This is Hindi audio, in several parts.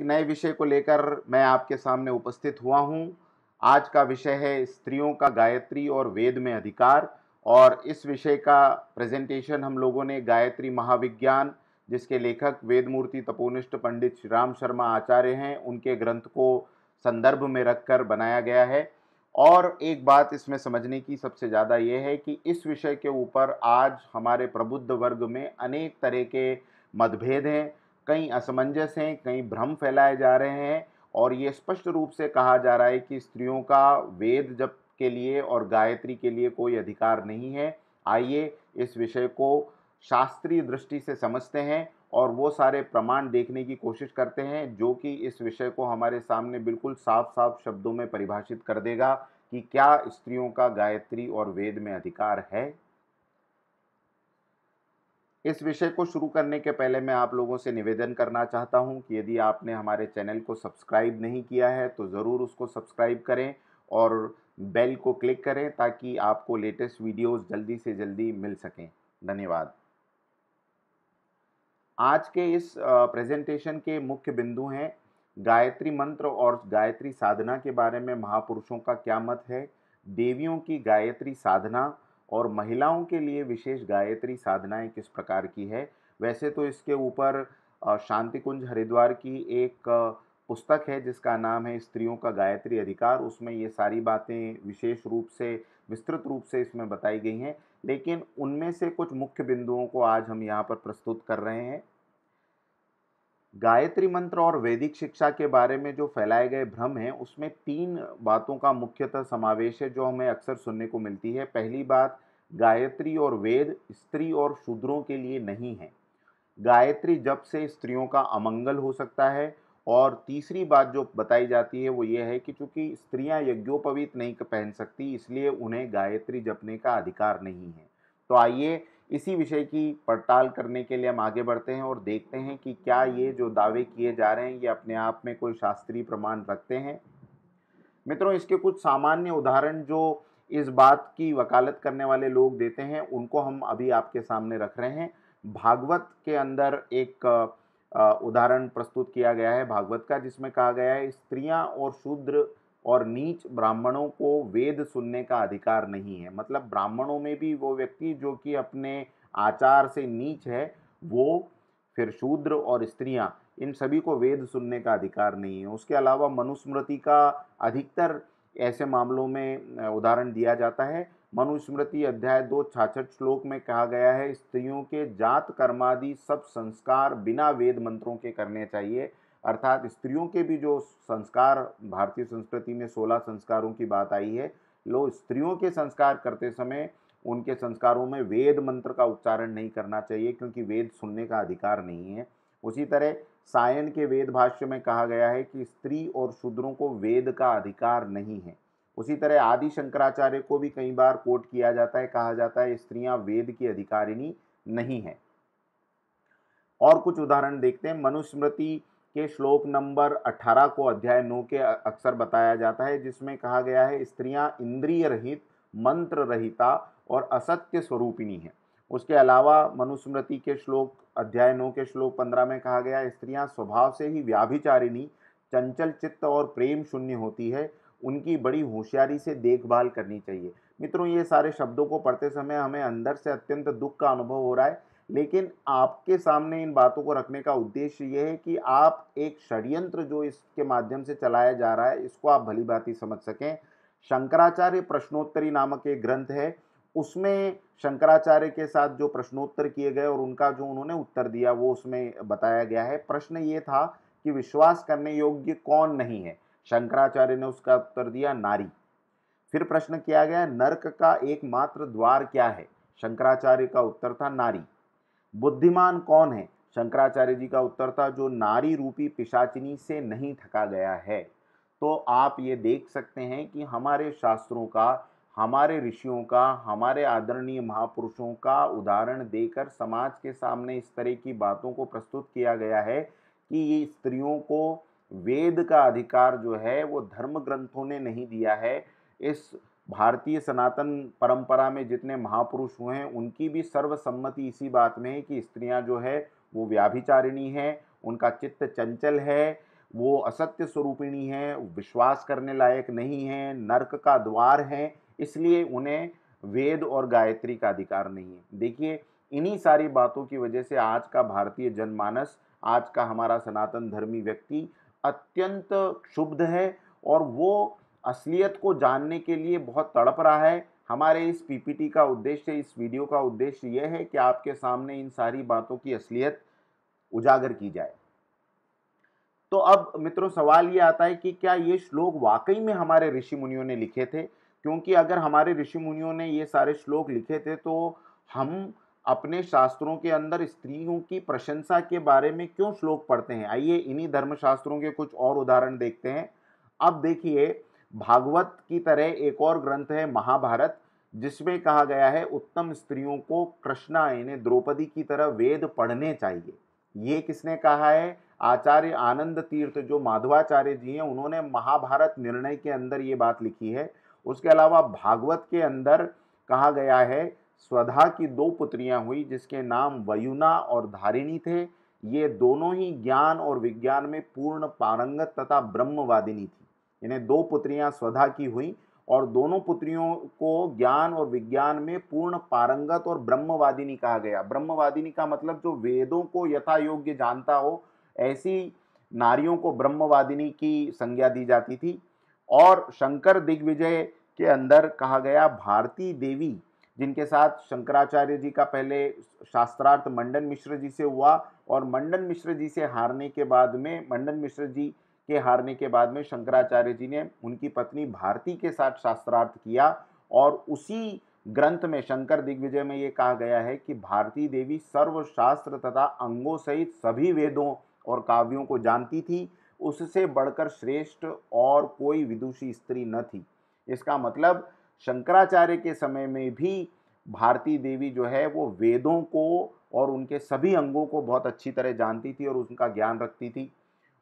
नए विषय को लेकर मैं आपके सामने उपस्थित हुआ हूं। आज का विषय है स्त्रियों का गायत्री और वेद में अधिकार, और इस विषय का प्रेजेंटेशन हम लोगों ने गायत्री महाविज्ञान, जिसके लेखक वेदमूर्ति तपोनिष्ठ पंडित श्री राम शर्मा आचार्य हैं, उनके ग्रंथ को संदर्भ में रखकर बनाया गया है। और एक बात इसमें समझने की सबसे ज़्यादा ये है कि इस विषय के ऊपर आज हमारे प्रबुद्ध वर्ग में अनेक तरह के मतभेद हैं, कई असमंजस हैं, कई भ्रम फैलाए जा रहे हैं, और ये स्पष्ट रूप से कहा जा रहा है कि स्त्रियों का वेद जप के लिए और गायत्री के लिए कोई अधिकार नहीं है। आइए इस विषय को शास्त्रीय दृष्टि से समझते हैं और वो सारे प्रमाण देखने की कोशिश करते हैं जो कि इस विषय को हमारे सामने बिल्कुल साफ साफ शब्दों में परिभाषित कर देगा कि क्या स्त्रियों का गायत्री और वेद में अधिकार है। इस विषय को शुरू करने के पहले मैं आप लोगों से निवेदन करना चाहता हूं कि यदि आपने हमारे चैनल को सब्सक्राइब नहीं किया है तो ज़रूर उसको सब्सक्राइब करें और बेल को क्लिक करें ताकि आपको लेटेस्ट वीडियोस जल्दी से जल्दी मिल सकें। धन्यवाद। आज के इस प्रेजेंटेशन के मुख्य बिंदु हैं गायत्री मंत्र और गायत्री साधना के बारे में महापुरुषों का क्या मत है, देवियों की गायत्री साधना और महिलाओं के लिए विशेष गायत्री साधनाएं किस प्रकार की है। वैसे तो इसके ऊपर शांति कुंज हरिद्वार की एक पुस्तक है जिसका नाम है स्त्रियों का गायत्री अधिकार, उसमें ये सारी बातें विशेष रूप से विस्तृत रूप से इसमें बताई गई हैं, लेकिन उनमें से कुछ मुख्य बिंदुओं को आज हम यहाँ पर प्रस्तुत कर रहे हैं। गायत्री मंत्र और वैदिक शिक्षा के बारे में जो फैलाए गए भ्रम हैं उसमें तीन बातों का मुख्यतः समावेश है जो हमें अक्सर सुनने को मिलती है। पहली बात, गायत्री और वेद स्त्री और शूद्रों के लिए नहीं है, गायत्री जप से स्त्रियों का अमंगल हो सकता है। और तीसरी बात जो बताई जाती है वो ये है कि चूंकि स्त्रियां यज्ञोपवीत नहीं पहन सकती इसलिए उन्हें गायत्री जपने का अधिकार नहीं है। तो आइए इसी विषय की पड़ताल करने के लिए हम आगे बढ़ते हैं और देखते हैं कि क्या ये जो दावे किए जा रहे हैं ये अपने आप में कोई शास्त्रीय प्रमाण रखते हैं। मित्रों, इसके कुछ सामान्य उदाहरण जो इस बात की वकालत करने वाले लोग देते हैं उनको हम अभी आपके सामने रख रहे हैं। भागवत के अंदर एक उदाहरण प्रस्तुत किया गया है भागवत का, जिसमें कहा गया है स्त्रियां और शूद्र और नीच ब्राह्मणों को वेद सुनने का अधिकार नहीं है। मतलब ब्राह्मणों में भी वो व्यक्ति जो कि अपने आचार से नीच है वो, फिर शूद्र और स्त्रियां, इन सभी को वेद सुनने का अधिकार नहीं है। उसके अलावा मनुस्मृति का अधिकतर ऐसे मामलों में उदाहरण दिया जाता है। मनुस्मृति अध्याय 2 66 श्लोक में कहा गया है स्त्रियों के जात कर्मादि सब संस्कार बिना वेद मंत्रों के करने चाहिए। अर्थात स्त्रियों के भी जो संस्कार, भारतीय संस्कृति में 16 संस्कारों की बात आई है, लोग स्त्रियों के संस्कार करते समय उनके संस्कारों में वेद मंत्र का उच्चारण नहीं करना चाहिए क्योंकि वेद सुनने का अधिकार नहीं है। उसी तरह सायन के वेद भाष्य में कहा गया है कि स्त्री और शूद्रों को वेद का अधिकार नहीं है। उसी तरह आदि शंकराचार्य को भी कई बार कोट किया जाता है, कहा जाता है स्त्रियां वेद की अधिकारिणी नहीं है। और कुछ उदाहरण देखते हैं। मनुस्मृति के श्लोक नंबर 18 को अध्याय 9 के अक्सर बताया जाता है जिसमें कहा गया है स्त्रियां इंद्रिय रहित, मंत्र रहिता और असत्य स्वरूपिणी हैं। उसके अलावा मनुस्मृति के श्लोक अध्याय 9 के श्लोक 15 में कहा गया है स्त्रियां स्वभाव से ही व्याभिचारिणी, चंचल चित्त और प्रेम शून्य होती है, उनकी बड़ी होशियारी से देखभाल करनी चाहिए। मित्रों, ये सारे शब्दों को पढ़ते समय हमें अंदर से अत्यंत दुख का अनुभव हो रहा है, लेकिन आपके सामने इन बातों को रखने का उद्देश्य ये है कि आप एक षड्यंत्र जो इसके माध्यम से चलाया जा रहा है इसको आप भली भांति समझ सकें। शंकराचार्य प्रश्नोत्तरी नामक एक ग्रंथ है, उसमें शंकराचार्य के साथ जो प्रश्नोत्तर किए गए और उनका जो उन्होंने उत्तर दिया वो उसमें बताया गया है। प्रश्न ये था कि विश्वास करने योग्य कौन नहीं है। शंकराचार्य ने उसका उत्तर दिया नारी। फिर प्रश्न किया गया नरक का एकमात्र द्वार क्या है। शंकराचार्य का उत्तर था नारी। बुद्धिमान कौन है। शंकराचार्य जी का उत्तर था जो नारी रूपी पिशाचिनी से नहीं ठगा गया है। तो आप ये देख सकते हैं कि हमारे शास्त्रों का, हमारे ऋषियों का, हमारे आदरणीय महापुरुषों का उदाहरण देकर समाज के सामने इस तरह की बातों को प्रस्तुत किया गया है कि ये स्त्रियों को वेद का अधिकार जो है वो धर्म ग्रंथों ने नहीं दिया है। इस भारतीय सनातन परंपरा में जितने महापुरुष हुए हैं उनकी भी सर्वसम्मति इसी बात में है कि स्त्रियां जो है वो व्याभिचारिणी हैं, उनका चित्त चंचल है, वो असत्य स्वरूपिणी हैं, विश्वास करने लायक नहीं हैं, नर्क का द्वार हैं, इसलिए उन्हें वेद और गायत्री का अधिकार नहीं है। देखिए, इन्हीं सारी बातों की वजह से आज का भारतीय जनमानस, आज का हमारा सनातन धर्मी व्यक्ति अत्यंत क्षुब्ध है और वो असलियत को जानने के लिए बहुत तड़प रहा है। हमारे इस पीपीटी का उद्देश्य, इस वीडियो का उद्देश्य यह है कि आपके सामने इन सारी बातों की असलियत उजागर की जाए। तो अब मित्रों सवाल ये आता है कि क्या ये श्लोक वाकई में हमारे ऋषि मुनियों ने लिखे थे? क्योंकि अगर हमारे ऋषि मुनियों ने ये सारे श्लोक लिखे थे तो हम अपने शास्त्रों के अंदर स्त्रियों की प्रशंसा के बारे में क्यों श्लोक पढ़ते हैं? आइए इन्हीं धर्मशास्त्रों के कुछ और उदाहरण देखते हैं। अब देखिए, भागवत की तरह एक और ग्रंथ है महाभारत, जिसमें कहा गया है उत्तम स्त्रियों को कृष्णा यानी द्रौपदी की तरह वेद पढ़ने चाहिए। ये किसने कहा है? आचार्य आनंद तीर्थ जो माधवाचार्य जी हैं, उन्होंने महाभारत निर्णय के अंदर ये बात लिखी है। उसके अलावा भागवत के अंदर कहा गया है स्वधा की दो पुत्रियां हुई जिसके नाम वयुना और धारिणी थे। ये दोनों ही ज्ञान और विज्ञान में पूर्ण पारंगत तथा ब्रह्मवादिनी थी। इन्हें दो पुत्रियां स्वधा की हुई और दोनों पुत्रियों को ज्ञान और विज्ञान में पूर्ण पारंगत और ब्रह्मवादिनी कहा गया। ब्रह्मवादिनी का मतलब जो वेदों को यथा योग्य जानता हो, ऐसी नारियों को ब्रह्मवादिनी की संज्ञा दी जाती थी। और शंकर दिग्विजय के अंदर कहा गया भारती देवी, जिनके साथ शंकराचार्य जी का पहले शास्त्रार्थ मंडन मिश्र जी से हुआ और मंडन मिश्र जी से हारने के बाद में, मंडन मिश्र जी के हारने के बाद में शंकराचार्य जी ने उनकी पत्नी भारती के साथ शास्त्रार्थ किया और उसी ग्रंथ में शंकर दिग्विजय में ये कहा गया है कि भारती देवी सर्वशास्त्र तथा अंगों सहित सभी वेदों और काव्यों को जानती थी, उससे बढ़कर श्रेष्ठ और कोई विदुषी स्त्री न थी। इसका मतलब शंकराचार्य के समय में भी भारती देवी जो है वो वेदों को और उनके सभी अंगों को बहुत अच्छी तरह जानती थी और उनका ज्ञान रखती थी।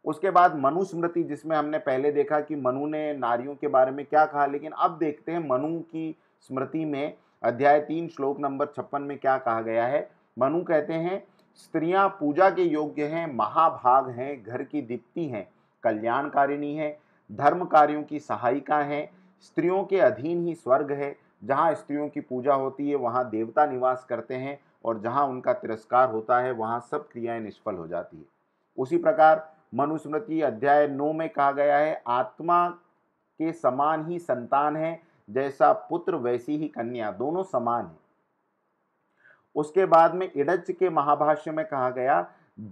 उसके बाद मनुस्मृति, जिसमें हमने पहले देखा कि मनु ने नारियों के बारे में क्या कहा, लेकिन अब देखते हैं मनु की स्मृति में अध्याय 3 श्लोक नंबर 56 में क्या कहा गया है। मनु कहते हैं स्त्रियां पूजा के योग्य हैं, महाभाग हैं, घर की दीप्ति हैं, कल्याणकारिणी हैं, धर्म कार्यों की सहायिका हैं, स्त्रियों के अधीन ही स्वर्ग है। जहाँ स्त्रियों की पूजा होती है वहाँ देवता निवास करते हैं और जहाँ उनका तिरस्कार होता है वहाँ सब क्रियाएं निष्फल हो जाती है। उसी प्रकार मनुस्मृति अध्याय 9 में कहा गया है आत्मा के समान ही संतान है, जैसा पुत्र वैसी ही कन्या, दोनों समान है। उसके बाद में इडच के महाभाष्य में कहा गया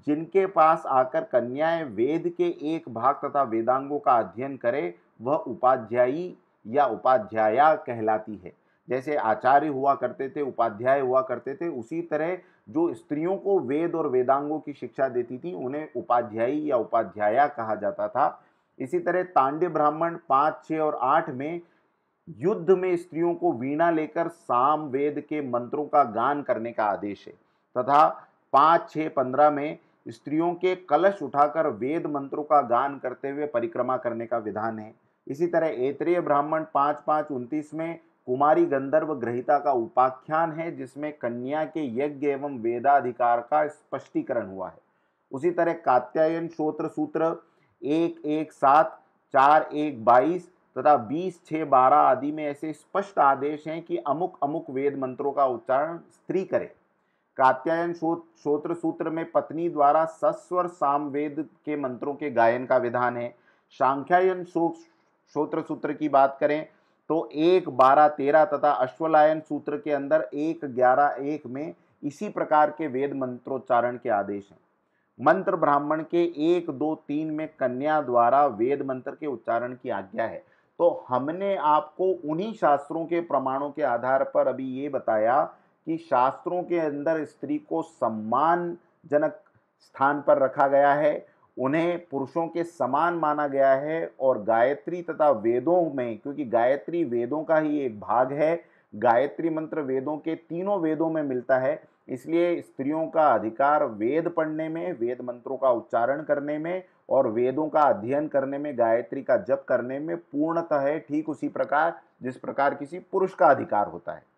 जिनके पास आकर कन्याएं वेद के एक भाग तथा वेदांगों का अध्ययन करे वह उपाध्यायी या उपाध्याया कहलाती है। जैसे आचार्य हुआ करते थे, उपाध्याय हुआ करते थे, उसी तरह जो स्त्रियों को वेद और वेदांगों की शिक्षा देती थी उन्हें उपाध्यायी या उपाध्याया कहा जाता था। इसी तरह तांड्य ब्राह्मण 5, 6 और 8 में युद्ध में स्त्रियों को वीणा लेकर साम वेद के मंत्रों का गान करने का आदेश है तथा 5, 6, 15 में स्त्रियों के कलश उठाकर वेद मंत्रों का गान करते हुए परिक्रमा करने का विधान है। इसी तरह ऐत्रेय ब्राह्मण 5, 5, 29 में कुमारी गंधर्व ग्रहिता का उपाख्यान है जिसमें कन्या के यज्ञ एवं वेदाधिकार का स्पष्टीकरण हुआ है। उसी तरह कात्यायन श्रोत्र सूत्र 1, 1, 7, 4, 1, 22 तथा 20, 6, 12 आदि में ऐसे स्पष्ट आदेश हैं कि अमुक अमुक वेद मंत्रों का उच्चारण स्त्री करे। कात्यायन श्रोत्र सूत्र में पत्नी द्वारा सस्वर सामवेद के मंत्रों के गायन का विधान है। सांख्यायन श्रोत्र सूत्र की बात करें तो 1, 12, 13 तथा अश्वलायन सूत्र के अंदर 1, 11, 1 में इसी प्रकार के वेद मंत्रोच्चारण के आदेश हैं। मंत्र ब्राह्मण के 1, 2, 3 में कन्या द्वारा वेद मंत्र के उच्चारण की आज्ञा है। तो हमने आपको उन्हीं शास्त्रों के प्रमाणों के आधार पर अभी ये बताया कि शास्त्रों के अंदर स्त्री को सम्मानजनक स्थान पर रखा गया है, उन्हें पुरुषों के समान माना गया है और गायत्री तथा वेदों में, क्योंकि गायत्री वेदों का ही एक भाग है, गायत्री मंत्र वेदों के तीनों वेदों में मिलता है, इसलिए स्त्रियों का अधिकार वेद पढ़ने में, वेद मंत्रों का उच्चारण करने में और वेदों का अध्ययन करने में, गायत्री का जप करने में पूर्णतः है, ठीक उसी प्रकार जिस प्रकार किसी पुरुष का अधिकार होता है।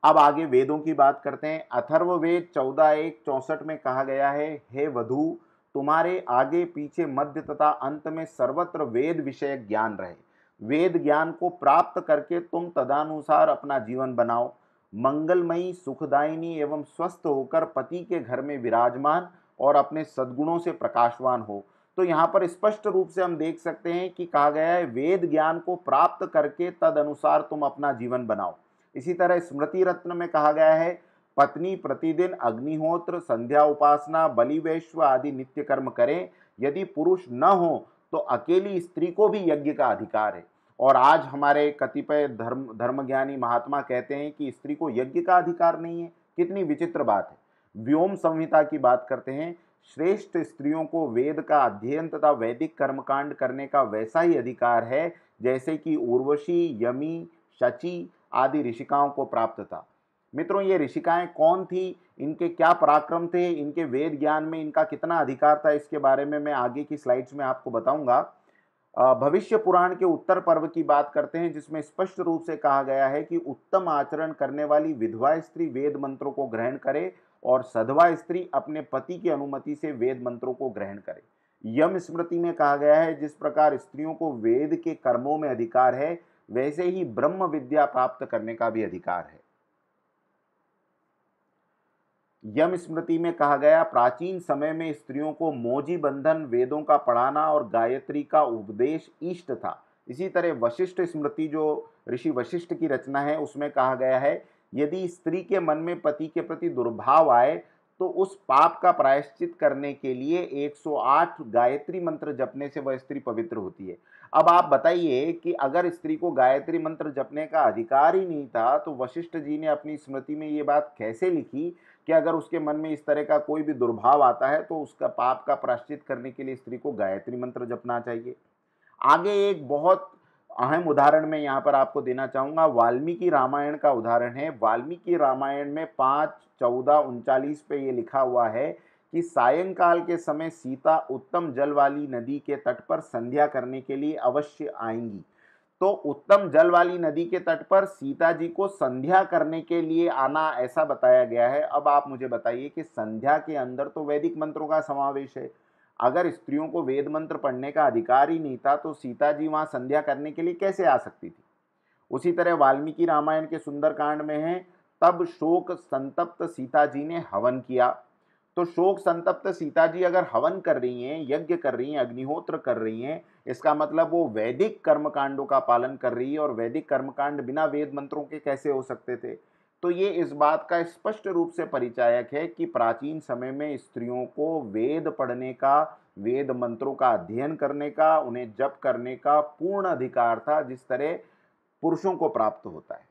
अब आगे वेदों की बात करते हैं। अथर्ववेद 14, 1, 64 में कहा गया है हे वधू, तुम्हारे आगे पीछे मध्य तथा अंत में सर्वत्र वेद विषयक ज्ञान रहे। वेद ज्ञान को प्राप्त करके तुम तदानुसार अपना जीवन बनाओ। मंगलमयी, सुखदायिनी एवं स्वस्थ होकर पति के घर में विराजमान और अपने सद्गुणों से प्रकाशवान हो। तो यहाँ पर स्पष्ट रूप से हम देख सकते हैं कि कहा गया है वेद ज्ञान को प्राप्त करके तद अनुसार तुम अपना जीवन बनाओ। इसी तरह स्मृति रत्न में कहा गया है पत्नी प्रतिदिन अग्निहोत्र, संध्या उपासना, बलि वैश्व आदि नित्य कर्म करें। यदि पुरुष न हो तो अकेली स्त्री को भी यज्ञ का अधिकार है। और आज हमारे कतिपय धर्मज्ञानी महात्मा कहते हैं कि स्त्री को यज्ञ का अधिकार नहीं है। कितनी विचित्र बात है। व्योम संहिता की बात करते हैं, श्रेष्ठ स्त्रियों को वेद का अध्ययन तथा वैदिक कर्मकांड करने का वैसा ही अधिकार है जैसे कि उर्वशी, यमी, शची आदि ऋषिकाओं को प्राप्त था। मित्रों, ये ऋषिकाएं कौन थी, इनके क्या पराक्रम थे, इनके वेद ज्ञान में इनका कितना अधिकार था, इसके बारे में मैं आगे की स्लाइड्स में आपको बताऊंगा। भविष्य पुराण के उत्तर पर्व की बात करते हैं जिसमें स्पष्ट रूप से कहा गया है कि उत्तम आचरण करने वाली विधवा स्त्री वेद मंत्रों को ग्रहण करे और सधवा स्त्री अपने पति की अनुमति से वेद मंत्रों को ग्रहण करे। यम स्मृति में कहा गया है जिस प्रकार स्त्रियों को वेद के कर्मों में अधिकार है वैसे ही ब्रह्म विद्या प्राप्त करने का भी अधिकार है। यम स्मृति में कहा गया प्राचीन समय में स्त्रियों को मोजी बंधन, वेदों का पढ़ाना और गायत्री का उपदेश इष्ट था। इसी तरह वशिष्ठ स्मृति जो ऋषि वशिष्ठ की रचना है उसमें कहा गया है यदि स्त्री के मन में पति के प्रति दुर्भाव आए तो उस पाप का प्रायश्चित करने के लिए 108 गायत्री मंत्र जपने से वह स्त्री पवित्र होती है। अब आप बताइए कि अगर स्त्री को गायत्री मंत्र जपने का अधिकार ही नहीं था तो वशिष्ठ जी ने अपनी स्मृति में ये बात कैसे लिखी कि अगर उसके मन में इस तरह का कोई भी दुर्भाव आता है तो उसका पाप का प्रायश्चित करने के लिए स्त्री को गायत्री मंत्र जपना चाहिए। आगे एक बहुत अहम उदाहरण मैं यहाँ पर आपको देना चाहूंगा। वाल्मीकि रामायण का उदाहरण है। वाल्मीकि रामायण में 5:14-39 पे ये लिखा हुआ है कि सायंकाल के समय सीता उत्तम जल वाली नदी के तट पर संध्या करने के लिए अवश्य आएंगी। तो उत्तम जल वाली नदी के तट पर सीता जी को संध्या करने के लिए आना ऐसा बताया गया है। अब आप मुझे बताइए कि संध्या के अंदर तो वैदिक मंत्रों का समावेश है। अगर स्त्रियों को वेद मंत्र पढ़ने का अधिकार ही नहीं था तो सीता जी वहां संध्या करने के लिए कैसे आ सकती थी। उसी तरह वाल्मीकि रामायण के सुंदरकांड में है तब शोक संतप्त सीता जी ने हवन किया। तो शोक संतप्त सीता जी अगर हवन कर रही हैं, यज्ञ कर रही हैं, अग्निहोत्र कर रही हैं, इसका मतलब वो वैदिक कर्मकांडों का पालन कर रही है। और वैदिक कर्मकांड बिना वेद मंत्रों के कैसे हो सकते थे। तो ये इस बात का स्पष्ट रूप से परिचायक है कि प्राचीन समय में स्त्रियों को वेद पढ़ने का, वेद मंत्रों का अध्ययन करने का, उन्हें जप करने का पूर्ण अधिकार था जिस तरह पुरुषों को प्राप्त होता है।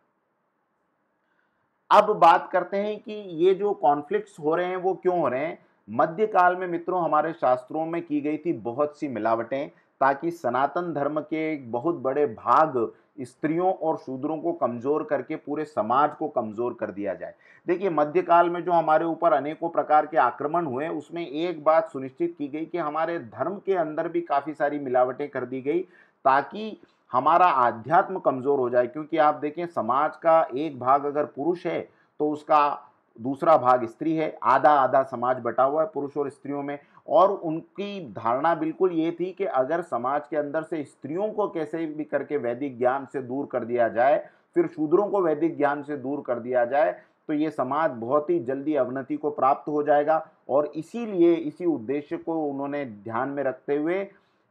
अब बात करते हैं कि ये जो कॉन्फ्लिक्ट्स हो रहे हैं वो क्यों हो रहे हैं। मध्यकाल में मित्रों हमारे शास्त्रों में की गई थी बहुत सी मिलावटें ताकि सनातन धर्म के एक बहुत बड़े भाग स्त्रियों और शूद्रों को कमजोर करके पूरे समाज को कमजोर कर दिया जाए। देखिए मध्यकाल में जो हमारे ऊपर अनेकों प्रकार के आक्रमण हुए उसमें एक बात सुनिश्चित की गई कि हमारे धर्म के अंदर भी काफी सारी मिलावटें कर दी गई ताकि हमारा आध्यात्म कमजोर हो जाए। क्योंकि आप देखें समाज का एक भाग अगर पुरुष है तो उसका दूसरा भाग स्त्री है। आधा आधा समाज बटा हुआ है पुरुष और स्त्रियों में। और उनकी धारणा बिल्कुल ये थी कि अगर समाज के अंदर से स्त्रियों को कैसे भी करके वैदिक ज्ञान से दूर कर दिया जाए, फिर शूद्रों को वैदिक ज्ञान से दूर कर दिया जाए तो ये समाज बहुत ही जल्दी अवनति को प्राप्त हो जाएगा। और इसीलिए इसी उद्देश्य को उन्होंने ध्यान में रखते हुए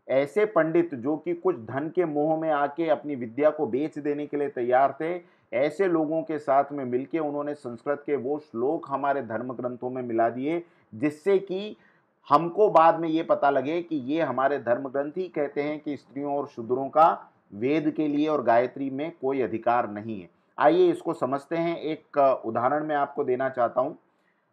ऐसे पंडित जो कि कुछ धन के मोह में आके अपनी विद्या को बेच देने के लिए तैयार थे, ऐसे लोगों के साथ में मिलके उन्होंने संस्कृत के वो श्लोक हमारे धर्म ग्रंथों में मिला दिए जिससे कि हमको बाद में ये पता लगे कि ये हमारे धर्म ग्रंथ ही कहते हैं कि स्त्रियों और शूद्रों का वेद के लिए और गायत्री में कोई अधिकार नहीं है। आइए इसको समझते हैं। एक उदाहरण मैं आपको देना चाहता हूँ।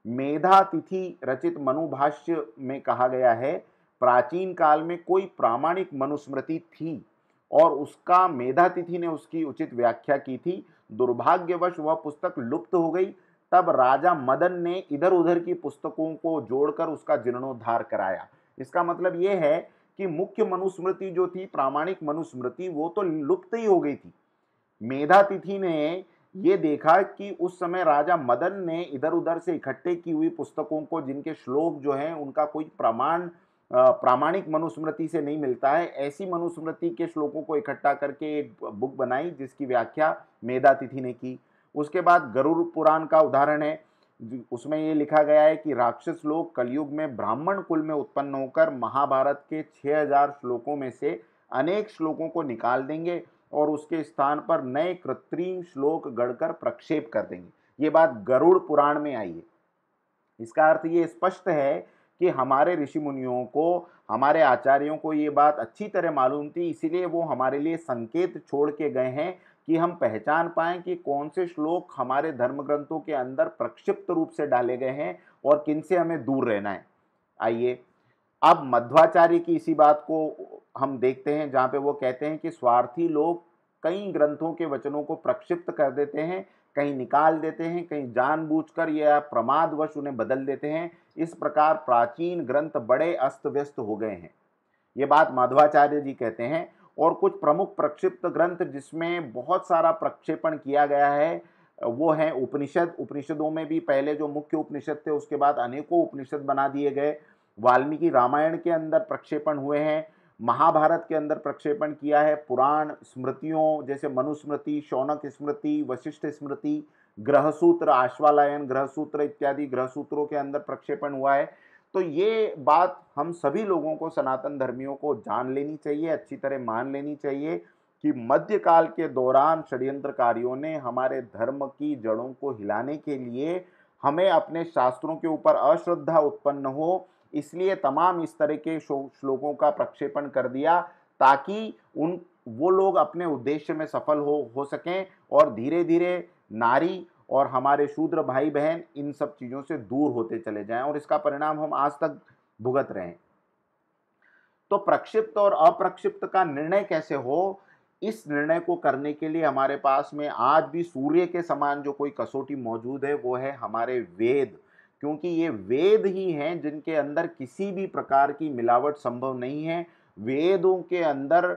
मेधा तिथि रचित मनुभाष्य में कहा गया है प्राचीन काल में कोई प्रामाणिक मनुस्मृति थी और उसका मेधा तिथि ने उसकी उचित व्याख्या की थी। दुर्भाग्यवश वह पुस्तक लुप्त हो गई। तब राजा मदन ने इधर उधर की पुस्तकों को जोड़कर उसका जीर्णोद्धार कराया। इसका मतलब यह है कि मुख्य मनुस्मृति जो थी, प्रामाणिक मनुस्मृति, वो तो लुप्त ही हो गई थी। मेधा तिथि ने ये देखा कि उस समय राजा मदन ने इधर उधर से इकट्ठे की हुई पुस्तकों को, जिनके श्लोक जो हैं उनका कोई प्रमाण प्रामाणिक मनुस्मृति से नहीं मिलता है। ऐसी मनुस्मृति के श्लोकों को इकट्ठा करके एक बुक बनाई जिसकी व्याख्या मेधातिथि ने की। उसके बाद गरुड़ पुराण का उदाहरण है, उसमें ये लिखा गया है कि राक्षस लोग कलयुग में ब्राह्मण कुल में उत्पन्न होकर महाभारत के 6000 श्लोकों में से अनेक श्लोकों को निकाल देंगे और उसके स्थान पर नए कृत्रिम श्लोक गढ़कर प्रक्षेप कर देंगे। ये बात गरुड़ पुराण में आई है। इसका अर्थ ये स्पष्ट है कि हमारे ऋषि मुनियों को, हमारे आचार्यों को ये बात अच्छी तरह मालूम थी, इसीलिए वो हमारे लिए संकेत छोड़ के गए हैं कि हम पहचान पाएं कि कौन से श्लोक हमारे धर्म ग्रंथों के अंदर प्रक्षिप्त रूप से डाले गए हैं और किन से हमें दूर रहना है। आइए अब मध्वाचार्य की इसी बात को हम देखते हैं, जहाँ पे वो कहते हैं कि स्वार्थी लोग कई ग्रंथों के वचनों को प्रक्षिप्त कर देते हैं, कहीं निकाल देते हैं, कहीं जानबूझकर या प्रमादवश उन्हें बदल देते हैं। इस प्रकार प्राचीन ग्रंथ बड़े अस्त व्यस्त हो गए हैं। ये बात माधवाचार्य जी कहते हैं। और कुछ प्रमुख प्रक्षिप्त ग्रंथ जिसमें बहुत सारा प्रक्षेपण किया गया है वो है उपनिषद। उपनिषदों में भी पहले जो मुख्य उपनिषद थे उसके बाद अनेकों उपनिषद बना दिए गए। वाल्मीकि रामायण के अंदर प्रक्षेपण हुए हैं, महाभारत के अंदर प्रक्षेपण किया है, पुराण स्मृतियों जैसे मनुस्मृति, शौनक स्मृति, वशिष्ठ स्मृति, ग्रहसूत्र, आश्वालायन ग्रहसूत्र इत्यादि ग्रहसूत्रों के अंदर प्रक्षेपण हुआ है। तो ये बात हम सभी लोगों को, सनातन धर्मियों को जान लेनी चाहिए, अच्छी तरह मान लेनी चाहिए कि मध्यकाल के दौरान षड्यंत्रकारियों ने हमारे धर्म की जड़ों को हिलाने के लिए हमें अपने शास्त्रों के ऊपर अश्रद्धा उत्पन्न हो, इसलिए तमाम इस तरह के श्लोकों का प्रक्षेपण कर दिया ताकि वो लोग अपने उद्देश्य में सफल हो सकें और धीरे धीरे नारी और हमारे शूद्र भाई बहन इन सब चीज़ों से दूर होते चले जाएं और इसका परिणाम हम आज तक भुगत रहे हैं। तो प्रक्षिप्त और अप्रक्षिप्त का निर्णय कैसे हो, इस निर्णय को करने के लिए हमारे पास में आज भी सूर्य के समान जो कोई कसौटी मौजूद है वो है हमारे वेद। क्योंकि ये वेद ही हैं जिनके अंदर किसी भी प्रकार की मिलावट संभव नहीं है। वेदों के अंदर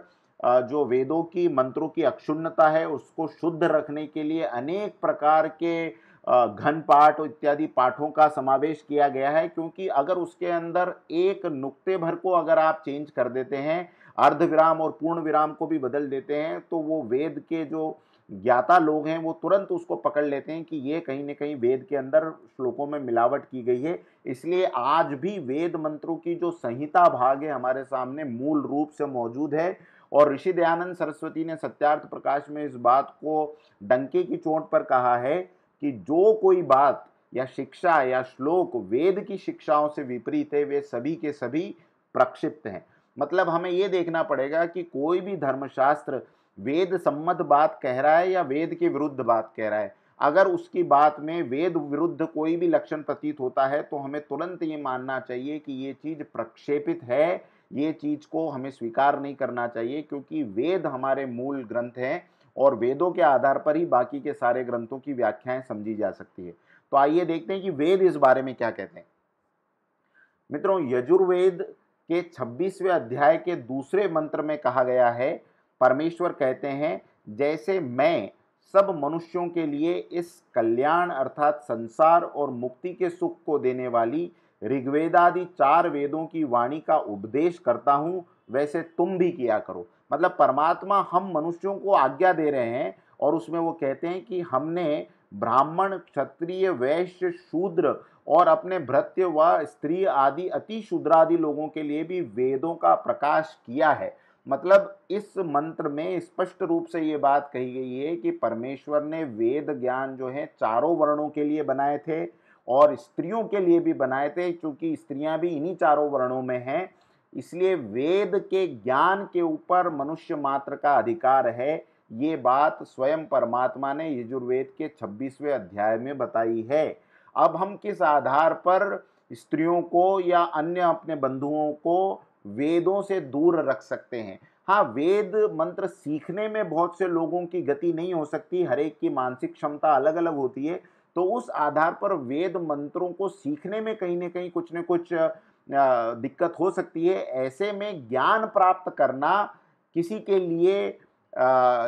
जो वेदों की मंत्रों की अक्षुण्णता है उसको शुद्ध रखने के लिए अनेक प्रकार के घन पाठ इत्यादि पाठों का समावेश किया गया है। क्योंकि अगर उसके अंदर एक नुक्ते भर को अगर आप चेंज कर देते हैं, अर्ध विराम और पूर्ण विराम को भी बदल देते हैं, तो वो वेद के जो ज्ञाता लोग हैं वो तुरंत उसको पकड़ लेते हैं कि ये कहीं न कहीं वेद के अंदर श्लोकों में मिलावट की गई है। इसलिए आज भी वेद मंत्रों की जो संहिता भाग है हमारे सामने मूल रूप से मौजूद है। और ऋषि दयानंद सरस्वती ने सत्यार्थ प्रकाश में इस बात को डंके की चोट पर कहा है कि जो कोई बात या शिक्षा या श्लोक वेद की शिक्षाओं से विपरीत है वे सभी के सभी प्रक्षिप्त हैं। मतलब हमें ये देखना पड़ेगा कि कोई भी धर्मशास्त्र वेद सम्मत बात कह रहा है या वेद के विरुद्ध बात कह रहा है। अगर उसकी बात में वेद विरुद्ध कोई भी लक्षण प्रतीत होता है तो हमें तुरंत ये मानना चाहिए कि ये चीज प्रक्षेपित है, ये चीज को हमें स्वीकार नहीं करना चाहिए। क्योंकि वेद हमारे मूल ग्रंथ हैं और वेदों के आधार पर ही बाकी के सारे ग्रंथों की व्याख्याएं समझी जा सकती है। तो आइए देखते हैं कि वेद इस बारे में क्या कहते हैं। मित्रों, यजुर्वेद के 26वें अध्याय के दूसरे मंत्र में कहा गया है, परमेश्वर कहते हैं, जैसे मैं सब मनुष्यों के लिए इस कल्याण अर्थात संसार और मुक्ति के सुख को देने वाली ऋग्वेदादि 4 वेदों की वाणी का उपदेश करता हूं, वैसे तुम भी किया करो। मतलब परमात्मा हम मनुष्यों को आज्ञा दे रहे हैं और उसमें वो कहते हैं कि हमने ब्राह्मण, क्षत्रिय, वैश्य, शूद्र और अपने भृत्य व स्त्री आदि अति शूद्रादि लोगों के लिए भी वेदों का प्रकाश किया है। मतलब इस मंत्र में स्पष्ट रूप से ये बात कही गई है कि परमेश्वर ने वेद ज्ञान जो है चारों वर्णों के लिए बनाए थे और स्त्रियों के लिए भी बनाए थे। क्योंकि स्त्रियां भी इन्हीं चारों वर्णों में हैं, इसलिए वेद के ज्ञान के ऊपर मनुष्य मात्र का अधिकार है। ये बात स्वयं परमात्मा ने यजुर्वेद के 26वें अध्याय में बताई है। अब हम किस आधार पर स्त्रियों को या अन्य अपने बंधुओं को वेदों से दूर रख सकते हैं? हाँ, वेद मंत्र सीखने में बहुत से लोगों की गति नहीं हो सकती, हर एक की मानसिक क्षमता अलग अलग होती है। तो उस आधार पर वेद मंत्रों को सीखने में कहीं न कहीं कुछ न कुछ दिक्कत हो सकती है। ऐसे में ज्ञान प्राप्त करना किसी के लिए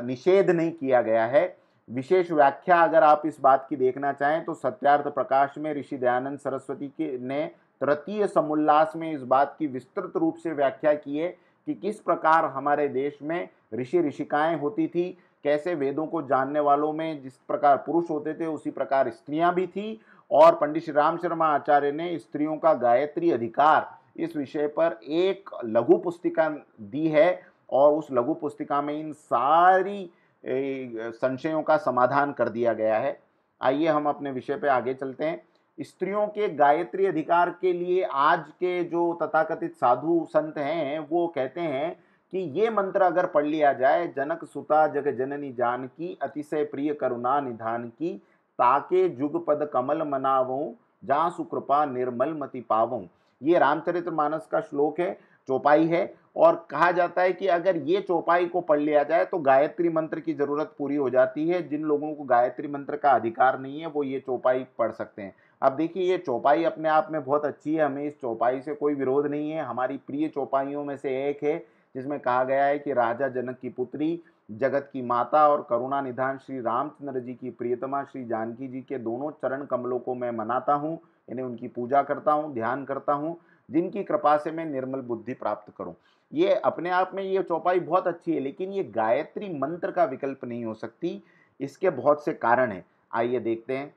निषेध नहीं किया गया है। विशेष व्याख्या अगर आप इस बात की देखना चाहें तो सत्यार्थ प्रकाश में ऋषि दयानंद सरस्वती ने तृतीय समुल्लास में इस बात की विस्तृत रूप से व्याख्या की है कि किस प्रकार हमारे देश में ऋषि ऋषिकाएं होती थी, कैसे वेदों को जानने वालों में जिस प्रकार पुरुष होते थे उसी प्रकार स्त्रियां भी थी। और पंडित श्री राम शर्मा आचार्य ने स्त्रियों का गायत्री अधिकार इस विषय पर एक लघु पुस्तिका दी है और उस लघु पुस्तिका में इन सारी संशयों का समाधान कर दिया गया है। आइए हम अपने विषय पे आगे चलते हैं। स्त्रियों के गायत्री अधिकार के लिए आज के जो तथाकथित साधु संत हैं वो कहते हैं कि ये मंत्र अगर पढ़ लिया जाए, जनक सुता जग जननी जानकी अतिशय प्रिय करुणा निधान की, ताके जुगपद कमल मनावों जहाँ सुकृपा निर्मल मति पावों। ये रामचरितमानस का श्लोक है, चौपाई है, और कहा जाता है कि अगर ये चौपाई को पढ़ लिया जाए तो गायत्री मंत्र की जरूरत पूरी हो जाती है। जिन लोगों को गायत्री मंत्र का अधिकार नहीं है वो ये चौपाई पढ़ सकते हैं। अब देखिए, ये चौपाई अपने आप में बहुत अच्छी है, हमें इस चौपाई से कोई विरोध नहीं है। हमारी प्रिय चौपाइयों में से एक है जिसमें कहा गया है कि राजा जनक की पुत्री, जगत की माता और करुणा निधान श्री रामचंद्र जी की प्रियतमा श्री जानकी जी के दोनों चरण कमलों को मैं मनाता हूँ, इन्हें उनकी पूजा करता हूँ, ध्यान करता हूँ, जिनकी कृपा से मैं निर्मल बुद्धि प्राप्त करूँ। ये अपने आप में ये चौपाई बहुत अच्छी है, लेकिन ये गायत्री मंत्र का विकल्प नहीं हो सकती। इसके बहुत से कारण हैं, आइए देखते हैं।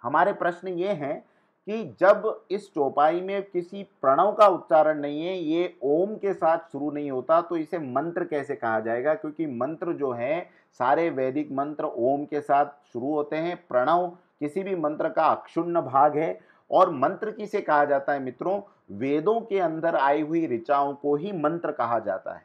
हमारे प्रश्न ये हैं कि जब इस चौपाई में किसी प्रणव का उच्चारण नहीं है, ये ओम के साथ शुरू नहीं होता, तो इसे मंत्र कैसे कहा जाएगा? क्योंकि मंत्र जो है सारे वैदिक मंत्र ओम के साथ शुरू होते हैं। प्रणव किसी भी मंत्र का अक्षुण्ण भाग है। और मंत्र किसे कहा जाता है मित्रों? वेदों के अंदर आई हुई ऋचाओं को ही मंत्र कहा जाता है।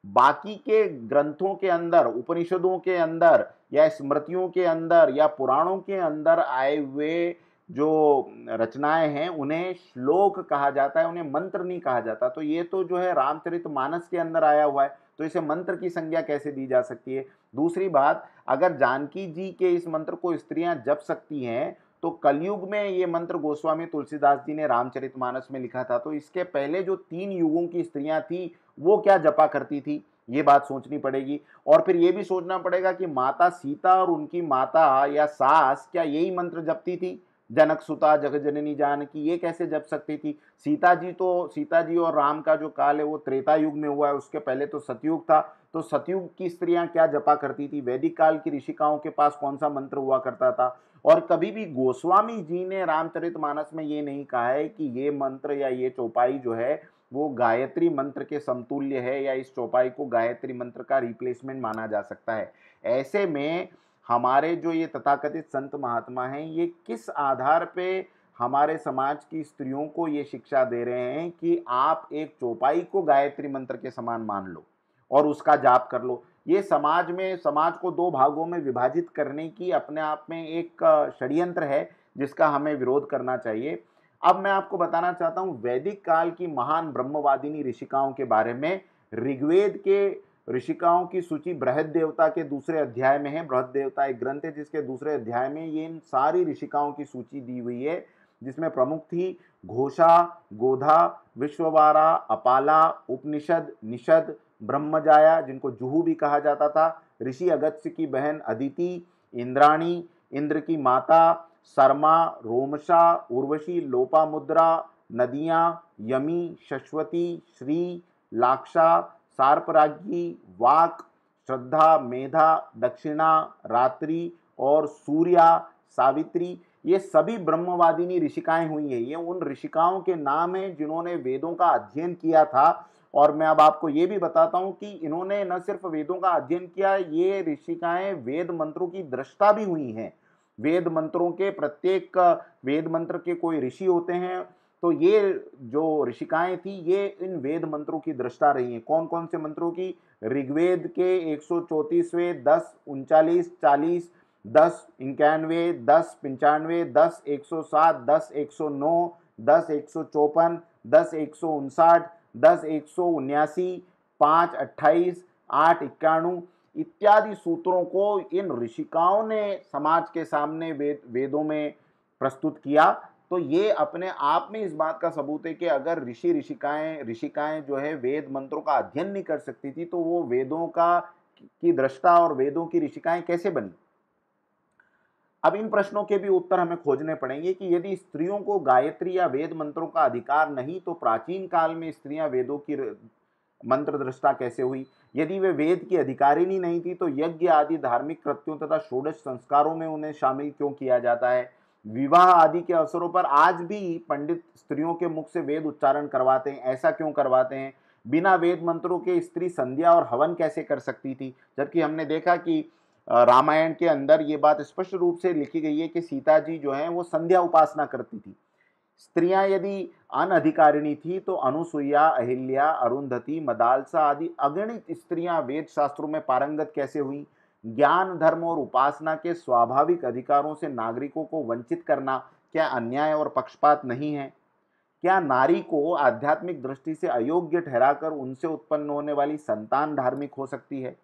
बाकी के ग्रंथों के अंदर, उपनिषदों के अंदर या स्मृतियों के अंदर या पुराणों के अंदर आए हुए जो रचनाएं हैं उन्हें श्लोक कहा जाता है, उन्हें मंत्र नहीं कहा जाता। तो ये तो जो है रामचरितमानस के अंदर आया हुआ है, तो इसे मंत्र की संज्ञा कैसे दी जा सकती है? दूसरी बात, अगर जानकी जी के इस मंत्र को स्त्रियां जप सकती हैं तो कलयुग में ये मंत्र गोस्वामी तुलसीदास जी ने रामचरितमानस में लिखा था, तो इसके पहले जो 3 युगों की स्त्रियां थी वो क्या जपा करती थी? ये बात सोचनी पड़ेगी। और फिर ये भी सोचना पड़ेगा कि माता सीता और उनकी माता या सास क्या यही मंत्र जपती थी? जनक सुता जगजननी जानकी, ये कैसे जप सकती थी? सीता जी और राम का जो काल है वो त्रेता युग में हुआ है, उसके पहले तो सतयुग था। तो सतयुग की स्त्रियां क्या जपा करती थी? वैदिक काल की ऋषिकाओं के पास कौन सा मंत्र हुआ करता था? और कभी भी गोस्वामी जी ने रामचरितमानस में ये नहीं कहा है कि ये मंत्र या ये चौपाई जो है वो गायत्री मंत्र के समतुल्य है या इस चौपाई को गायत्री मंत्र का रिप्लेसमेंट माना जा सकता है। ऐसे में हमारे जो ये तथाकथित संत महात्मा हैं, ये किस आधार पे हमारे समाज की स्त्रियों को ये शिक्षा दे रहे हैं कि आप एक चौपाई को गायत्री मंत्र के समान मान लो और उसका जाप कर लो? ये समाज को 2 भागों में विभाजित करने की अपने आप में एक षड्यंत्र है जिसका हमें विरोध करना चाहिए। अब मैं आपको बताना चाहता हूँ वैदिक काल की महान ब्रह्मवादिनी ऋषिकाओं के बारे में। ऋग्वेद के ऋषिकाओं की सूची बृहद देवता के दूसरे अध्याय में है। बृहद देवता एक ग्रंथ है जिसके दूसरे अध्याय में ये इन सारी ऋषिकाओं की सूची दी हुई है, जिसमें प्रमुख थी घोषा, गोधा, विश्ववारा, अपाला, उपनिषद, निषद, ब्रह्मजाया जिनको जुहू भी कहा जाता था, ऋषि अगस्त्य की बहन अदिति, इंद्राणी, इंद्र की माता, शर्मा, रोमशा, उर्वशी, लोपामुद्रा, नदियाँ, यमी, शश्वती, श्री, लाक्षा, सार्पराज्ञी, वाक, श्रद्धा, मेधा, दक्षिणा, रात्रि और सूर्या, सावित्री, ये सभी ब्रह्मवादिनी ऋषिकाएं हुई हैं। ये उन ऋषिकाओं के नाम हैं जिन्होंने वेदों का अध्ययन किया था। और मैं अब आपको ये भी बताता हूँ कि इन्होंने न सिर्फ वेदों का अध्ययन किया, ये ऋषिकाएं वेद मंत्रों की दृष्टा भी हुई हैं। वेद मंत्रों के प्रत्येक वेद मंत्र के कोई ऋषि होते हैं, तो ये जो ऋषिकाएं थी ये इन वेद मंत्रों की दृष्टा रही हैं। कौन कौन से मंत्रों की? ऋग्वेद के 134वें, 10, 39, 40, 10, 91, 10, 95, 10, 107, 10, 109, 10, 154, 10, 159, 10, 179, 5, 28, 8, 91 इत्यादि सूत्रों को इन ऋषिकाओं ने समाज के सामने वेदों में प्रस्तुत किया। तो ये अपने आप में इस बात का सबूत है कि अगर ऋषिकाएं जो है वेद मंत्रों का अध्ययन नहीं कर सकती थी तो वो वेदों का की दृष्टा और वेदों की ऋषिकाएं कैसे बनी? अब इन प्रश्नों के भी उत्तर हमें खोजने पड़ेंगे कि यदि स्त्रियों को गायत्री या वेद मंत्रों का अधिकार नहीं, तो प्राचीन काल में स्त्रियां वेदों की मंत्र दृष्टा कैसे हुई? यदि वे वेद की अधिकारिणी नहीं थी, तो यज्ञ आदि धार्मिक कृत्यों तथा षोडश संस्कारों में उन्हें शामिल क्यों किया जाता है? विवाह आदि के अवसरों पर आज भी पंडित स्त्रियों के मुख से वेद उच्चारण करवाते हैं, ऐसा क्यों करवाते हैं? बिना वेद मंत्रों के स्त्री संध्या और हवन कैसे कर सकती थी? जबकि हमने देखा कि रामायण के अंदर ये बात स्पष्ट रूप से लिखी गई है कि सीता जी जो है वो संध्या उपासना करती थी। स्त्रियां यदि अनधिकारिणी थी, तो अनुसुईया, अहिल्या, अरुंधति, मदालसा आदि अगणित स्त्रियां वेद शास्त्रों में पारंगत कैसे हुई? ज्ञान, धर्म और उपासना के स्वाभाविक अधिकारों से नागरिकों को वंचित करना क्या अन्याय और पक्षपात नहीं है? क्या नारी को आध्यात्मिक दृष्टि से अयोग्य ठहराकर उनसे उत्पन्न होने वाली संतान धार्मिक हो सकती है?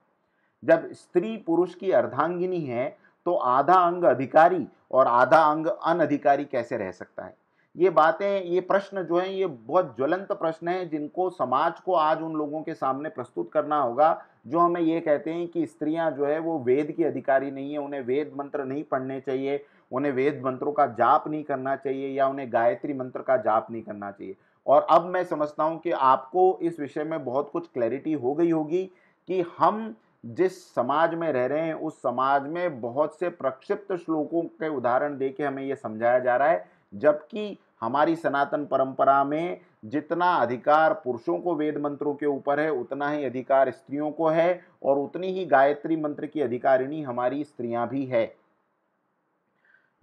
जब स्त्री पुरुष की अर्धांगिनी है, तो आधा अंग अधिकारी और आधा अंग अनधिकारी कैसे रह सकता है? ये बातें, ये प्रश्न जो हैं, ये बहुत ज्वलंत प्रश्न हैं, जिनको समाज को आज उन लोगों के सामने प्रस्तुत करना होगा जो हमें ये कहते हैं कि स्त्रियां जो है वो वेद की अधिकारी नहीं है, उन्हें वेद मंत्र नहीं पढ़ने चाहिए, उन्हें वेद मंत्रों का जाप नहीं करना चाहिए, या उन्हें गायत्री मंत्र का जाप नहीं करना चाहिए। और अब मैं समझता हूं कि आपको इस विषय में बहुत कुछ क्लैरिटी हो गई होगी कि हम जिस समाज में रह रहे हैं, उस समाज में बहुत से प्रक्षिप्त श्लोकों के उदाहरण देके हमें यह समझाया जा रहा है, जबकि हमारी सनातन परंपरा में जितना अधिकार पुरुषों को वेद मंत्रों के ऊपर है, उतना ही अधिकार स्त्रियों को है, और उतनी ही गायत्री मंत्र की अधिकारिणी हमारी स्त्रियां भी है।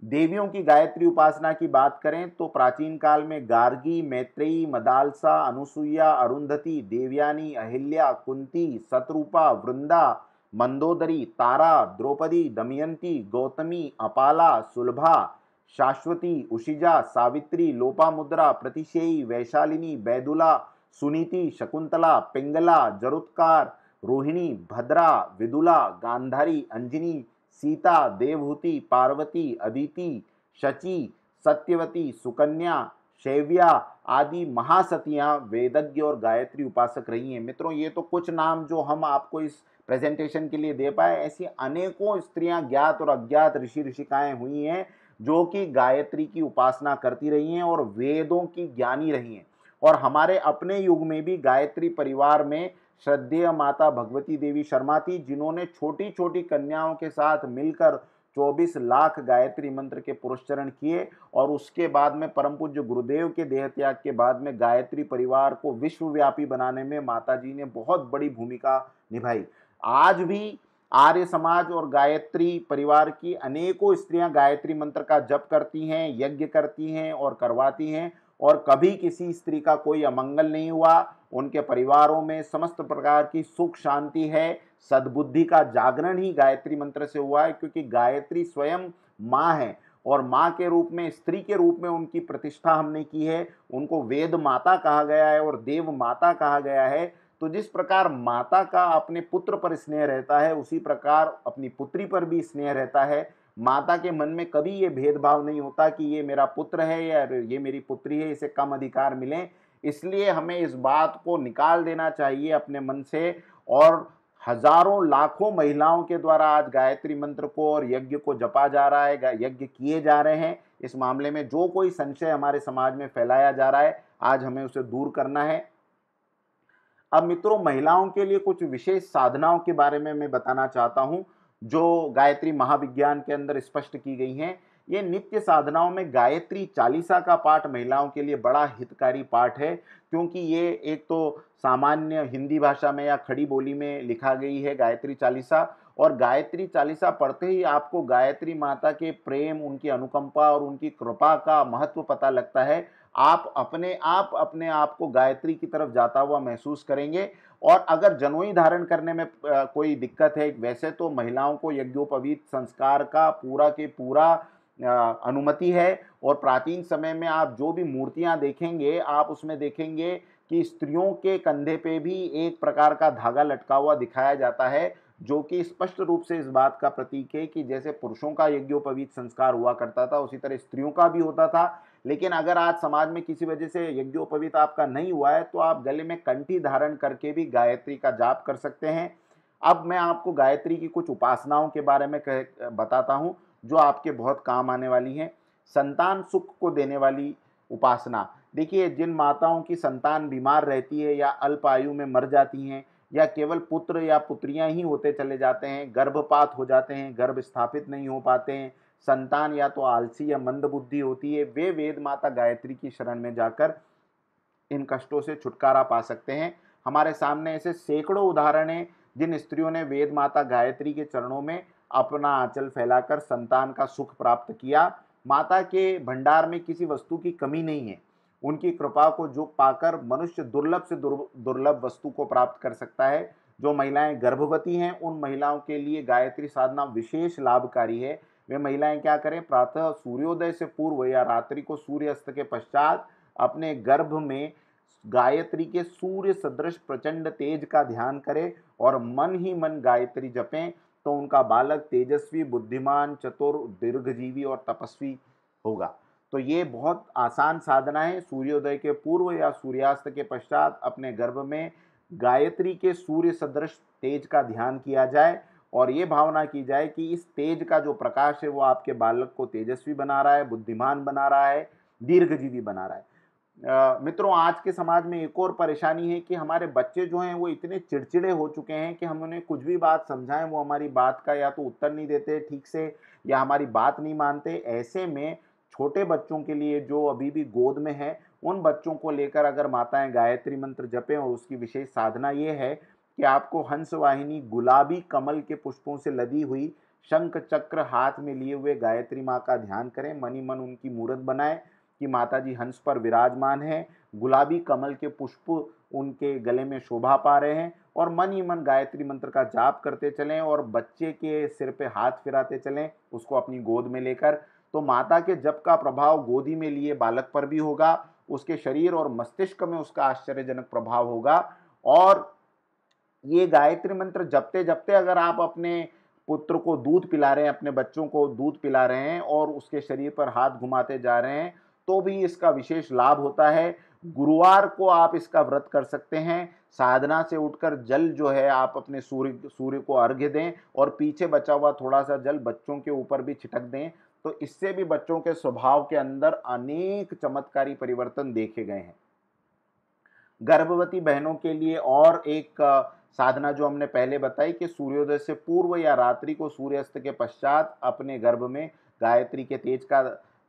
देवियों की गायत्री उपासना की बात करें तो प्राचीन काल में गार्गी, मैत्रेयी, मदालसा, अनुसुईया, अरुंधति, देवयानी, अहिल्या, कुंती, शतरूपा, वृंदा, मंदोदरी, तारा, द्रौपदी, दमयंती, गौतमी, अपाला, सुलभा, शाश्वती, उशिजा, सावित्री, लोपामुद्रा, प्रतिशेयी, वैशालिनी, बैदुला, सुनीति, शकुंतला, पिंगला, जरुत्कार, रोहिणी, भद्रा, विदुला, गांधारी, अंजनी, सीता, देवहूति, पार्वती, अदिति, शची, सत्यवती, सुकन्या, शैव्या आदि महासतियां वेदज्ञ और गायत्री उपासक रही हैं। मित्रों, ये तो कुछ नाम जो हम आपको इस प्रेजेंटेशन के लिए दे पाए, ऐसी अनेकों स्त्रियां, ज्ञात और अज्ञात ऋषि ऋषिकाएं हुई हैं जो कि गायत्री की उपासना करती रही हैं और वेदों की ज्ञानी रही हैं। और हमारे अपने युग में भी गायत्री परिवार में श्रद्धेय माता भगवती देवी शर्मा थी, जिन्होंने छोटी छोटी कन्याओं के साथ मिलकर 24 लाख गायत्री मंत्र के पुरस्चरण किए, और उसके बाद में परम पूज्य गुरुदेव के देह त्याग के बाद में गायत्री परिवार को विश्वव्यापी बनाने में माता जी ने बहुत बड़ी भूमिका निभाई। आज भी आर्य समाज और गायत्री परिवार की अनेकों स्त्रियां गायत्री मंत्र का जप करती हैं, यज्ञ करती हैं और करवाती हैं, और कभी किसी स्त्री का कोई अमंगल नहीं हुआ। उनके परिवारों में समस्त प्रकार की सुख शांति है। सद्बुद्धि का जागरण ही गायत्री मंत्र से हुआ है, क्योंकि गायत्री स्वयं माँ है, और माँ के रूप में, स्त्री के रूप में उनकी प्रतिष्ठा हमने की है। उनको वेद माता कहा गया है और देव माता कहा गया है। तो जिस प्रकार माता का अपने पुत्र पर स्नेह रहता है, उसी प्रकार अपनी पुत्री पर भी स्नेह रहता है। माता के मन में कभी ये भेदभाव नहीं होता कि ये मेरा पुत्र है या ये मेरी पुत्री है, इसे कम अधिकार मिले। इसलिए हमें इस बात को निकाल देना चाहिए अपने मन से, और हजारों लाखों महिलाओं के द्वारा आज गायत्री मंत्र को और यज्ञ को जपा जा रहा है, यज्ञ किए जा रहे हैं। इस मामले में जो कोई संशय हमारे समाज में फैलाया जा रहा है, आज हमें उसे दूर करना है। अब मित्रों, महिलाओं के लिए कुछ विशेष साधनाओं के बारे में मैं बताना चाहता हूं, जो गायत्री महाविज्ञान के अंदर स्पष्ट की गई हैं। ये नित्य साधनाओं में गायत्री चालीसा का पाठ महिलाओं के लिए बड़ा हितकारी पाठ है, क्योंकि ये एक तो सामान्य हिंदी भाषा में या खड़ी बोली में लिखा गई है गायत्री चालीसा, और गायत्री चालीसा पढ़ते ही आपको गायत्री माता के प्रेम, उनकी अनुकंपा और उनकी कृपा का महत्व पता लगता है। आप अपने आप को गायत्री की तरफ जाता हुआ महसूस करेंगे। और अगर जनोई धारण करने में कोई दिक्कत है, वैसे तो महिलाओं को यज्ञोपवीत संस्कार का पूरा के पूरा अनुमति है, और प्राचीन समय में आप जो भी मूर्तियां देखेंगे, आप उसमें देखेंगे कि स्त्रियों के कंधे पे भी एक प्रकार का धागा लटका हुआ दिखाया जाता है, जो कि स्पष्ट रूप से इस बात का प्रतीक है कि जैसे पुरुषों का यज्ञोपवीत संस्कार हुआ करता था, उसी तरह स्त्रियों का भी होता था। लेकिन अगर आज समाज में किसी वजह से यज्ञोपवीत आपका नहीं हुआ है, तो आप गले में कंठी धारण करके भी गायत्री का जाप कर सकते हैं। अब मैं आपको गायत्री की कुछ उपासनाओं के बारे में बताता हूं, जो आपके बहुत काम आने वाली हैं। संतान सुख को देने वाली उपासना, देखिए जिन माताओं की संतान बीमार रहती है या अल्प आयु में मर जाती हैं या केवल पुत्र या पुत्रियां ही होते चले जाते हैं, गर्भपात हो जाते हैं, गर्भ स्थापित नहीं हो पाते हैं, संतान या तो आलसी या मंद बुद्धि होती है, वे वेद माता गायत्री की शरण में जाकर इन कष्टों से छुटकारा पा सकते हैं। हमारे सामने ऐसे सैकड़ों उदाहरण हैं जिन स्त्रियों ने वेद माता गायत्री के चरणों में अपना आंचल फैलाकर संतान का सुख प्राप्त किया। माता के भंडार में किसी वस्तु की कमी नहीं है। उनकी कृपा को जो पाकर मनुष्य दुर्लभ से दुर्लभ वस्तु को प्राप्त कर सकता है। जो महिलाएं गर्भवती हैं उन महिलाओं के लिए गायत्री साधना विशेष लाभकारी है। वे महिलाएं क्या करें, प्रातः सूर्योदय से पूर्व या रात्रि को सूर्यास्त के पश्चात अपने गर्भ में गायत्री के सूर्य सदृश प्रचंड तेज का ध्यान करें और मन ही मन गायत्री जपें, तो उनका बालक तेजस्वी, बुद्धिमान, चतुर, दीर्घजीवी और तपस्वी होगा। तो ये बहुत आसान साधना है। सूर्योदय के पूर्व या सूर्यास्त के पश्चात अपने गर्भ में गायत्री के सूर्य सदृश तेज का ध्यान किया जाए और ये भावना की जाए कि इस तेज का जो प्रकाश है वो आपके बालक को तेजस्वी बना रहा है, बुद्धिमान बना रहा है, दीर्घजीवी बना रहा है। मित्रों, आज के समाज में एक और परेशानी है कि हमारे बच्चे जो हैं वो इतने चिड़चिड़े हो चुके हैं कि हम उन्हें कुछ भी बात समझाएं वो हमारी बात का या तो उत्तर नहीं देते ठीक से या हमारी बात नहीं मानते। ऐसे में छोटे बच्चों के लिए जो अभी भी गोद में है, उन बच्चों को लेकर अगर माताएं गायत्री मंत्र जपें, और उसकी विशेष साधना ये है कि आपको हंस वाहिनी गुलाबी कमल के पुष्पों से लदी हुई शंख चक्र हाथ में लिए हुए गायत्री माँ का ध्यान करें। मनी मन उनकी मूर्त बनाएं कि माता जी हंस पर विराजमान हैं, गुलाबी कमल के पुष्प उनके गले में शोभा पा रहे हैं, और मन ही मन गायत्री मंत्र का जाप करते चलें और बच्चे के सिर पे हाथ फिराते चलें उसको अपनी गोद में लेकर। तो माता के जप का प्रभाव गोदी में लिए बालक पर भी होगा, उसके शरीर और मस्तिष्क में उसका आश्चर्यजनक प्रभाव होगा। और ये गायत्री मंत्र जपते जपते अगर आप अपने पुत्र को दूध पिला रहे हैं, अपने बच्चों को दूध पिला रहे हैं और उसके शरीर पर हाथ घुमाते जा रहे हैं, तो भी इसका विशेष लाभ होता है। गुरुवार को आप इसका व्रत कर सकते हैं। साधना से उठकर जल जो है आप अपने सूर्य को अर्घ्य दें और पीछे बचा हुआ थोड़ा सा जल बच्चों के ऊपर भी छिटक दें, तो इससे भी बच्चों के स्वभाव के अंदर अनेक चमत्कारी परिवर्तन देखे गए हैं। गर्भवती बहनों के लिए और एक साधना जो हमने पहले बताई कि सूर्योदय से पूर्व या रात्रि को सूर्यास्त के पश्चात अपने गर्भ में गायत्री के तेज का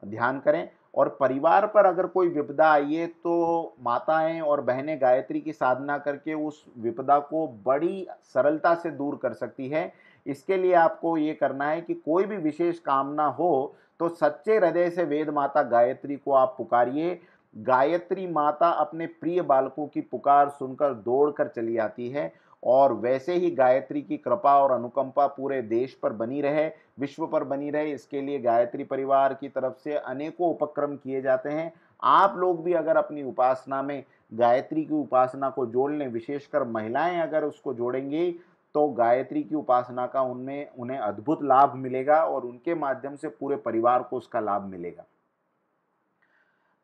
ध्यान करें। और परिवार पर अगर कोई विपदा आई है तो माताएं और बहनें गायत्री की साधना करके उस विपदा को बड़ी सरलता से दूर कर सकती है। इसके लिए आपको ये करना है कि कोई भी विशेष कामना हो तो सच्चे हृदय से वेद माता गायत्री को आप पुकारिए। गायत्री माता अपने प्रिय बालकों की पुकार सुनकर दौड़कर चली आती है, और वैसे ही गायत्री की कृपा और अनुकंपा पूरे देश पर बनी रहे, विश्व पर बनी रहे, इसके लिए गायत्री परिवार की तरफ से अनेकों उपक्रम किए जाते हैं। आप लोग भी अगर अपनी उपासना में गायत्री की उपासना को जोड़ लें, विशेषकर महिलाएं अगर उसको जोड़ेंगी, तो गायत्री की उपासना का उनमें उन्हें अद्भुत लाभ मिलेगा और उनके माध्यम से पूरे परिवार को उसका लाभ मिलेगा।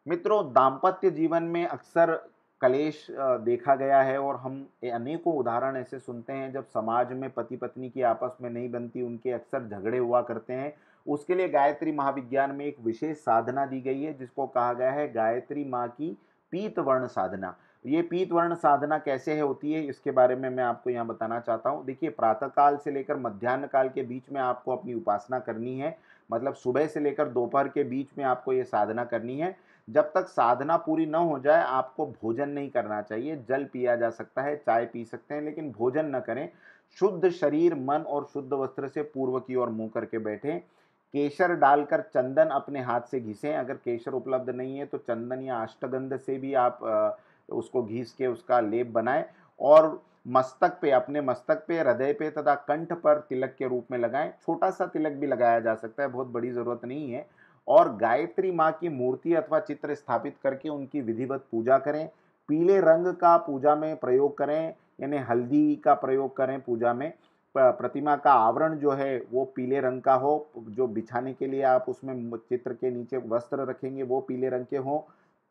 मित्रों, दाम्पत्य जीवन में अक्सर कलेश देखा गया है और हम अनेकों उदाहरण ऐसे सुनते हैं जब समाज में पति पत्नी की आपस में नहीं बनती, उनके अक्सर झगड़े हुआ करते हैं। उसके लिए गायत्री महाविज्ञान में एक विशेष साधना दी गई है जिसको कहा गया है गायत्री माँ की पीतवर्ण साधना। ये पीतवर्ण साधना कैसे है होती है इसके बारे में मैं आपको यहाँ बताना चाहता हूँ। देखिए, प्रातः काल से लेकर मध्याह्न काल के बीच में आपको अपनी उपासना करनी है, मतलब सुबह से लेकर दोपहर के बीच में आपको ये साधना करनी है। जब तक साधना पूरी न हो जाए आपको भोजन नहीं करना चाहिए। जल पिया जा सकता है, चाय पी सकते हैं, लेकिन भोजन न करें। शुद्ध शरीर, मन और शुद्ध वस्त्र से पूर्व की ओर मुंह करके बैठें। केसर डालकर चंदन अपने हाथ से घिसें। अगर केसर उपलब्ध नहीं है तो चंदन या अष्टगंध से भी आप उसको घिस के उसका लेप बनाएं और मस्तक पे, अपने मस्तक पे, हृदय पे तथा कंठ पर तिलक के रूप में लगाएं। छोटा सा तिलक भी लगाया जा सकता है, बहुत बड़ी जरूरत नहीं है। और गायत्री माँ की मूर्ति अथवा चित्र स्थापित करके उनकी विधिवत पूजा करें। पीले रंग का पूजा में प्रयोग करें, यानी हल्दी का प्रयोग करें पूजा में। प्रतिमा का आवरण जो है वो पीले रंग का हो। जो बिछाने के लिए आप उसमें चित्र के नीचे वस्त्र रखेंगे वो पीले रंग के हों।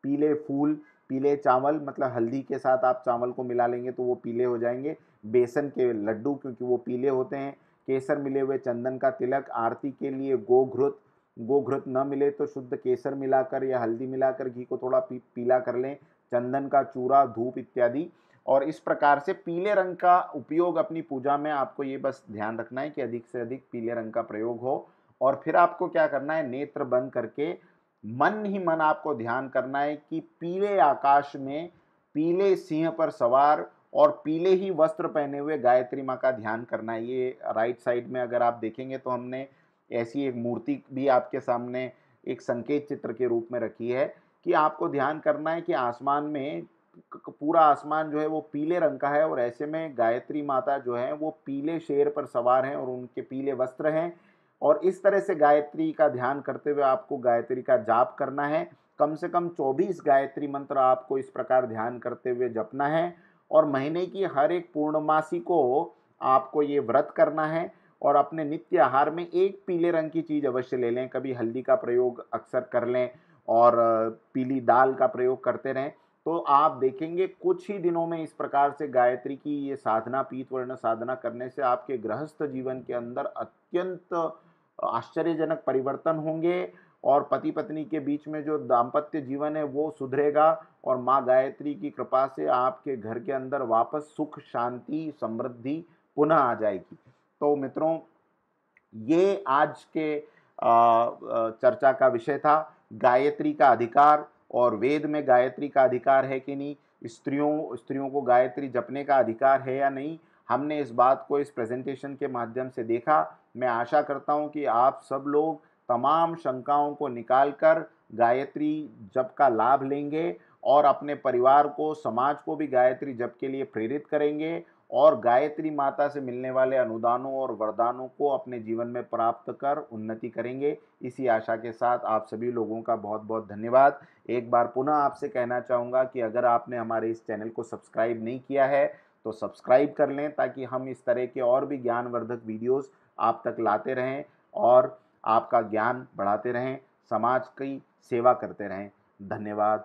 पीले फूल, पीले चावल, मतलब हल्दी के साथ आप चावल को मिला लेंगे तो वो पीले हो जाएंगे। बेसन के लड्डू, क्योंकि वो पीले होते हैं। केसर मिले हुए चंदन का तिलक, आरती के लिए गोघृत न मिले तो शुद्ध केसर मिलाकर या हल्दी मिलाकर घी को थोड़ा पीला कर लें, चंदन का चूरा, धूप इत्यादि। और इस प्रकार से पीले रंग का उपयोग अपनी पूजा में, आपको ये बस ध्यान रखना है कि अधिक से अधिक पीले रंग का प्रयोग हो। और फिर आपको क्या करना है, नेत्र बंद करके मन ही मन आपको ध्यान करना है कि पीले आकाश में पीले सिंह पर सवार और पीले ही वस्त्र पहने हुए गायत्री माँ का ध्यान करना है। ये राइट साइड में अगर आप देखेंगे तो हमने ऐसी एक मूर्ति भी आपके सामने एक संकेत चित्र के रूप में रखी है कि आपको ध्यान करना है कि आसमान में पूरा आसमान जो है वो पीले रंग का है और ऐसे में गायत्री माता जो है वो पीले शेर पर सवार हैं और उनके पीले वस्त्र हैं। और इस तरह से गायत्री का ध्यान करते हुए आपको गायत्री का जाप करना है। कम से कम 24 गायत्री मंत्र आपको इस प्रकार ध्यान करते हुए जपना है। और महीने की हर एक पूर्णमासी को आपको ये व्रत करना है और अपने नित्य आहार में एक पीले रंग की चीज़ अवश्य ले लें। कभी हल्दी का प्रयोग अक्सर कर लें और पीली दाल का प्रयोग करते रहें, तो आप देखेंगे कुछ ही दिनों में इस प्रकार से गायत्री की ये साधना, पीतवर्ण साधना करने से आपके गृहस्थ जीवन के अंदर अत्यंत आश्चर्यजनक परिवर्तन होंगे और पति पत्नी के बीच में जो दाम्पत्य जीवन है वो सुधरेगा और माँ गायत्री की कृपा से आपके घर के अंदर वापस सुख, शांति, समृद्धि पुनः आ जाएगी। तो मित्रों, ये आज के चर्चा का विषय था, गायत्री का अधिकार और वेद में गायत्री का अधिकार है कि नहीं, स्त्रियों को गायत्री जपने का अधिकार है या नहीं। हमने इस बात को इस प्रेजेंटेशन के माध्यम से देखा। मैं आशा करता हूं कि आप सब लोग तमाम शंकाओं को निकालकर गायत्री जप का लाभ लेंगे और अपने परिवार को, समाज को भी गायत्री जप के लिए प्रेरित करेंगे और गायत्री माता से मिलने वाले अनुदानों और वरदानों को अपने जीवन में प्राप्त कर उन्नति करेंगे। इसी आशा के साथ आप सभी लोगों का बहुत बहुत धन्यवाद। एक बार पुनः आपसे कहना चाहूँगा कि अगर आपने हमारे इस चैनल को सब्सक्राइब नहीं किया है तो सब्सक्राइब कर लें ताकि हम इस तरह के और भी ज्ञानवर्धक वीडियोस आप तक लाते रहें और आपका ज्ञान बढ़ाते रहें, समाज की सेवा करते रहें। धन्यवाद।